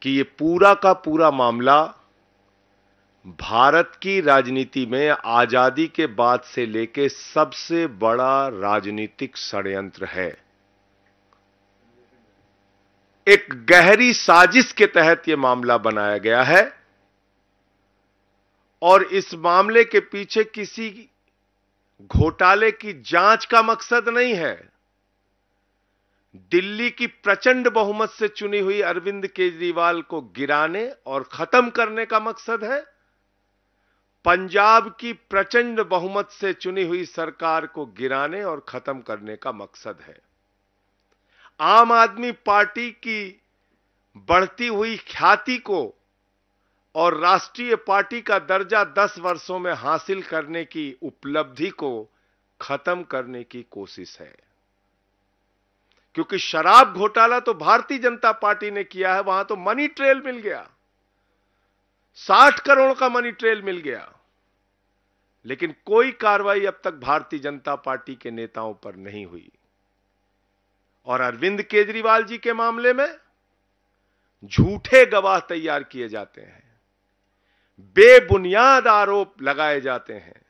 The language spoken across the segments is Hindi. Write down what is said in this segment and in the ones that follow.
कि ये पूरा का पूरा मामला भारत की राजनीति में आजादी के बाद से लेके सबसे बड़ा राजनीतिक षड्यंत्र है। एक गहरी साजिश के तहत यह मामला बनाया गया है और इस मामले के पीछे किसी घोटाले की जांच का मकसद नहीं है। दिल्ली की प्रचंड बहुमत से चुनी हुई अरविंद केजरीवाल को गिराने और खत्म करने का मकसद है। पंजाब की प्रचंड बहुमत से चुनी हुई सरकार को गिराने और खत्म करने का मकसद है। आम आदमी पार्टी की बढ़ती हुई ख्याति को और राष्ट्रीय पार्टी का दर्जा 10 वर्षों में हासिल करने की उपलब्धि को खत्म करने की कोशिश है। क्योंकि शराब घोटाला तो भारतीय जनता पार्टी ने किया है, वहां तो मनी ट्रेल मिल गया, 60 करोड़ का मनी ट्रेल मिल गया, लेकिन कोई कार्रवाई अब तक भारतीय जनता पार्टी के नेताओं पर नहीं हुई। और अरविंद केजरीवाल जी के मामले में झूठे गवाह तैयार किए जाते हैं, बेबुनियाद आरोप लगाए जाते हैं।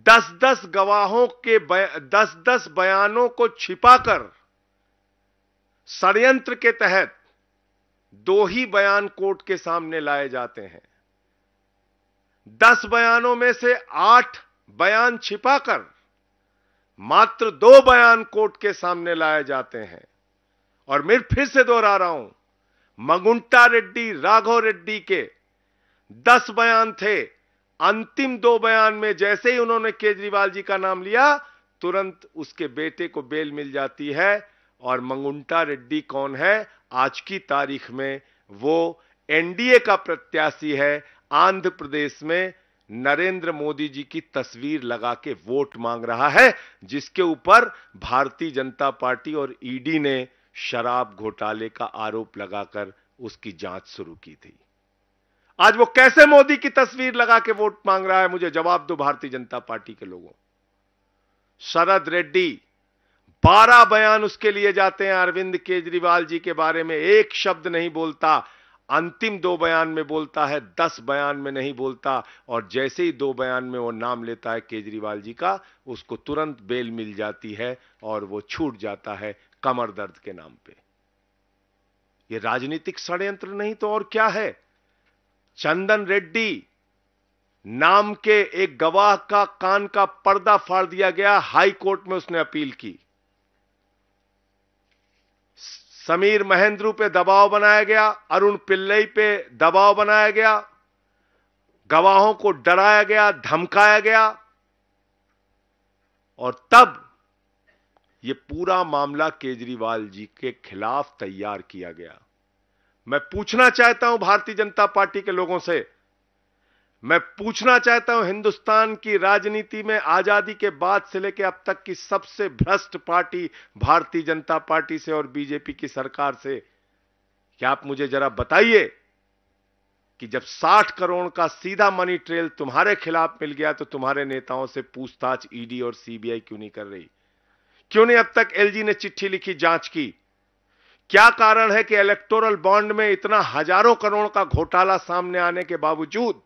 10-10 गवाहों के 10-10 बयानों को छिपाकर षड्यंत्र के तहत 2 ही बयान कोर्ट के सामने लाए जाते हैं। 10 बयानों में से 8 बयान छिपाकर मात्र 2 बयान कोर्ट के सामने लाए जाते हैं। और मैं फिर से दोहरा रहा हूं, मगुंटा रेड्डी, राघव रेड्डी के 10 बयान थे। अंतिम 2 बयान में जैसे ही उन्होंने केजरीवाल जी का नाम लिया, तुरंत उसके बेटे को बेल मिल जाती है। और मंगुंटा रेड्डी कौन है? आज की तारीख में वो एनडीए का प्रत्याशी है। आंध्र प्रदेश में नरेंद्र मोदी जी की तस्वीर लगा के वोट मांग रहा है, जिसके ऊपर भारतीय जनता पार्टी और ईडी ने शराब घोटाले का आरोप लगाकर उसकी जांच शुरू की थी। आज वो कैसे मोदी की तस्वीर लगा के वोट मांग रहा है? मुझे जवाब दो भारतीय जनता पार्टी के लोगों। शरद रेड्डी 12 बयान उसके लिए जाते हैं, अरविंद केजरीवाल जी के बारे में एक शब्द नहीं बोलता। अंतिम 2 बयान में बोलता है, 10 बयान में नहीं बोलता। और जैसे ही 2 बयान में वो नाम लेता है केजरीवाल जी का, उसको तुरंत बेल मिल जाती है और वो छूट जाता है कमर दर्द के नाम पे। ये राजनीतिक षड्यंत्र नहीं तो और क्या है? चंदन रेड्डी नाम के एक गवाह का कान का पर्दा फाड़ दिया गया, हाई कोर्ट में उसने अपील की। समीर महेंद्रू पे दबाव बनाया गया, अरुण पिल्लई पे दबाव बनाया गया, गवाहों को डराया गया, धमकाया गया। और तब यह पूरा मामला केजरीवाल जी के खिलाफ तैयार किया गया। मैं पूछना चाहता हूं भारतीय जनता पार्टी के लोगों से, मैं पूछना चाहता हूं हिंदुस्तान की राजनीति में आजादी के बाद से लेकर अब तक की सबसे भ्रष्ट पार्टी भारतीय जनता पार्टी से और बीजेपी की सरकार से, क्या आप मुझे जरा बताइए कि जब 60 करोड़ का सीधा मनी ट्रेल तुम्हारे खिलाफ मिल गया तो तुम्हारे नेताओं से पूछताछ ईडी और सीबीआई क्यों नहीं कर रही? क्यों नहीं अब तक एलजी ने चिट्ठी लिखी, जांच की? क्या कारण है कि इलेक्टोरल बॉन्ड में इतना हजारों करोड़ का घोटाला सामने आने के बावजूद,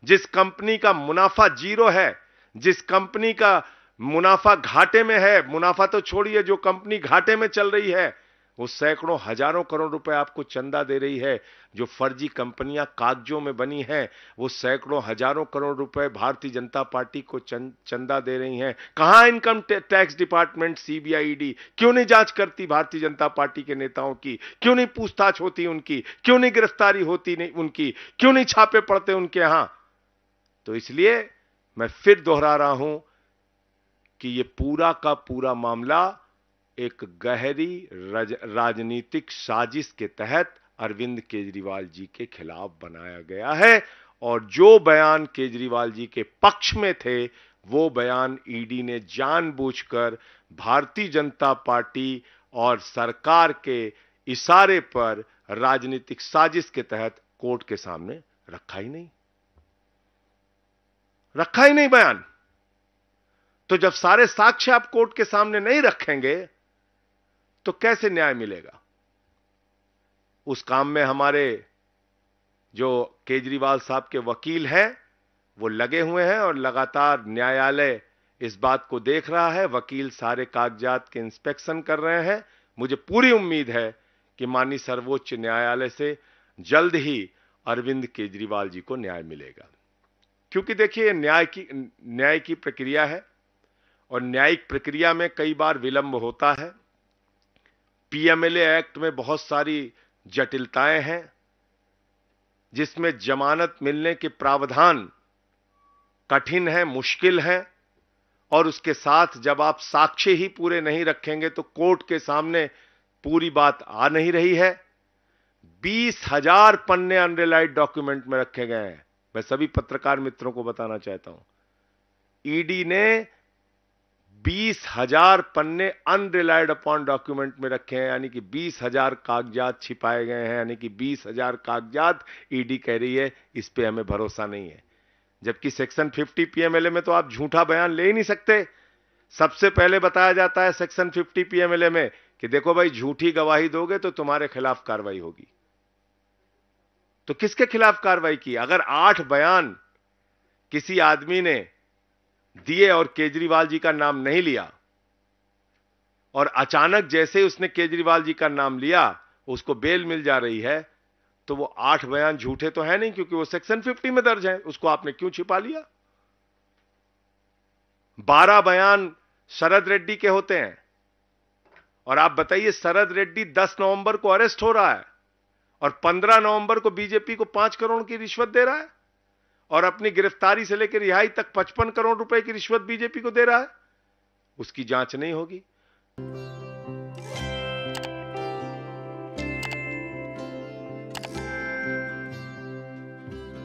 जिस कंपनी का मुनाफा 0 है, जिस कंपनी का मुनाफा घाटे में है, मुनाफा तो छोड़िए, जो कंपनी घाटे में चल रही है वो सैकड़ों हजारों करोड़ रुपए आपको चंदा दे रही है। जो फर्जी कंपनियां कागजों में बनी हैं वो सैकड़ों हजारों करोड़ रुपए भारतीय जनता पार्टी को चंदा दे रही हैं। कहां income tax department, CBI, ED क्यों नहीं जांच करती भारतीय जनता पार्टी के नेताओं की? क्यों नहीं पूछताछ होती उनकी? क्यों नहीं गिरफ्तारी होती नहीं उनकी? क्यों नहीं छापे पड़ते उनके यहां? तो इसलिए मैं फिर दोहरा रहा हूं कि यह पूरा का पूरा मामला एक गहरी राजनीतिक साजिश के तहत अरविंद केजरीवाल जी के खिलाफ बनाया गया है। और जो बयान केजरीवाल जी के पक्ष में थे वो बयान ईडी ने जानबूझकर भारतीय जनता पार्टी और सरकार के इशारे पर राजनीतिक साजिश के तहत कोर्ट के सामने रखा ही नहीं बयान। तो जब सारे साक्ष्य आप कोर्ट के सामने नहीं रखेंगे तो कैसे न्याय मिलेगा? उस काम में हमारे जो केजरीवाल साहब के वकील हैं वो लगे हुए हैं और लगातार न्यायालय इस बात को देख रहा है। वकील सारे कागजात के इंस्पेक्शन कर रहे हैं। मुझे पूरी उम्मीद है कि माननीय सर्वोच्च न्यायालय से जल्द ही अरविंद केजरीवाल जी को न्याय मिलेगा, क्योंकि देखिए न्याय की प्रक्रिया है और न्यायिक प्रक्रिया में कई बार विलंब होता है। पीएमएलए एक्ट में बहुत सारी जटिलताएं हैं, जिसमें जमानत मिलने के प्रावधान कठिन है, मुश्किल है, और उसके साथ जब आप साक्ष्य ही पूरे नहीं रखेंगे तो कोर्ट के सामने पूरी बात आ नहीं रही है। 20,000 पन्ने अनरिलाइड डॉक्यूमेंट में रखे गए हैं। मैं सभी पत्रकार मित्रों को बताना चाहता हूं, ईडी ने 20,000 पन्ने अनरिलाइड अपॉन डॉक्यूमेंट में रखे हैं, यानी कि 20,000 कागजात छिपाए गए हैं, यानी कि 20,000 कागजात ईडी कह रही है इस पे हमें भरोसा नहीं है। जबकि सेक्शन 50 पीएमएलए में तो आप झूठा बयान ले ही नहीं सकते। सबसे पहले बताया जाता है सेक्शन 50 पीएमएलए में कि देखो भाई, झूठी गवाही दोगे तो तुम्हारे खिलाफ कार्रवाई होगी। तो किसके खिलाफ कार्रवाई की? अगर 8 बयान किसी आदमी ने दिए और केजरीवाल जी का नाम नहीं लिया, और अचानक जैसे उसने केजरीवाल जी का नाम लिया उसको बेल मिल जा रही है, तो वो 8 बयान झूठे तो है नहीं, क्योंकि वो सेक्शन 50 में दर्ज है। उसको आपने क्यों छिपा लिया? 12 बयान शरद रेड्डी के होते हैं, और आप बताइए शरद रेड्डी 10 नवंबर को अरेस्ट हो रहा है और 15 नवंबर को बीजेपी को 5 करोड़ की रिश्वत दे रहा है, और अपनी गिरफ्तारी से लेकर रिहाई तक 55 करोड़ रुपए की रिश्वत बीजेपी को दे रहा है। उसकी जांच नहीं होगी।